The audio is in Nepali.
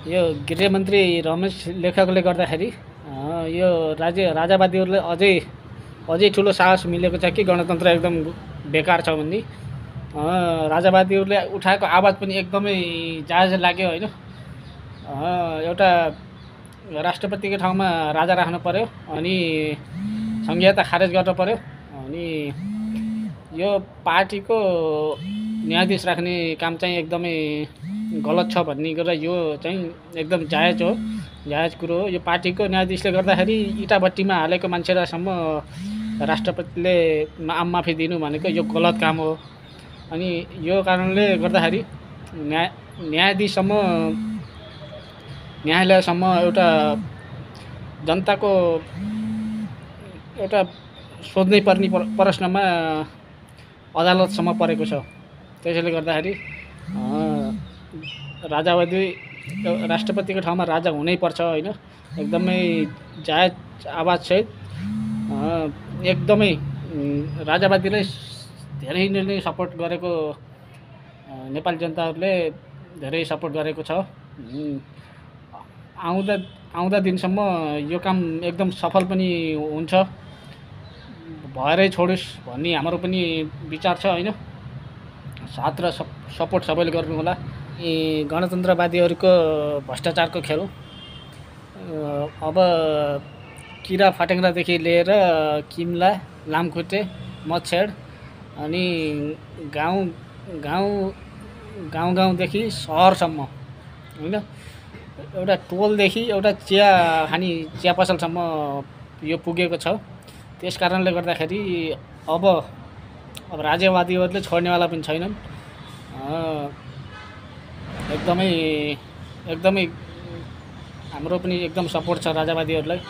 यो गृहमन्त्री रमेश लेखकले गर्दाखेरि यो राजावादीहरूलाई अझै अझै ठुलो साहस मिलेको छ कि गणतन्त्र एकदम बेकार छ भन्ने। राजावादीहरूले उठाएको आवाज पनि एकदमै जायज लाग्यो होइन। एउटा राष्ट्रपतिको ठाउँमा राजा राख्नु पर्यो अनि संहिता खारेज गर्नु पर्यो अनि यो पार्टीको न्यायाधीश राख्ने काम चाहिँ एकदमै गलत छ भन्ने कुरा यो चाहिँ एकदम जायज हो, जायज कुरो हो। यो पार्टीको न्यायाधीशले गर्दाखेरि इँटाभट्टीमा हालेको मान्छेलाईसम्म राष्ट्रपतिले माफी दिनु भनेको यो गलत काम हो। अनि यो कारणले गर्दाखेरि न्यायाधीशसम्म न्यायालयसम्म एउटा जनताको एउटा सोध्नै पर्ने प्रश्नमा अदालतसम्म परेको छ। त्यसैले गर्दाखेरि राजावादी राष्ट्रपतिको ठाउँमा राजा हुनैपर्छ होइन। एकदमै जायज आवाजसहित एकदमै राजावादीलाई धेरै नै सपोर्ट गरेको नेपाली जनताहरूले धेरै सपोर्ट गरेको छ। आउँदा दिनसम्म यो काम एकदम सफल पनि हुन्छ, भएरै छोडोस् भन्ने हाम्रो पनि विचार छ होइन। साथ र सपोर्ट सबैले गर्नु होला। गणतन्त्रवादीहरूको भ्रष्टाचारको खेल अब किरा फटेङ्ग्रादेखि लिएर किम्ला, लामखुट्टे, मच्छेड अनि गाउँदेखि सहरसम्म होइन, एउटा टोलदेखि एउटा चिया पसलसम्म यो पुगेको छ। त्यस कारणले गर्दाखेरि अब राजावादीहरूले छोड्नेवाला पनि छैनन्। एकदमै हाम्रो पनि एकदम सपोर्ट छ राजावादीहरूलाई।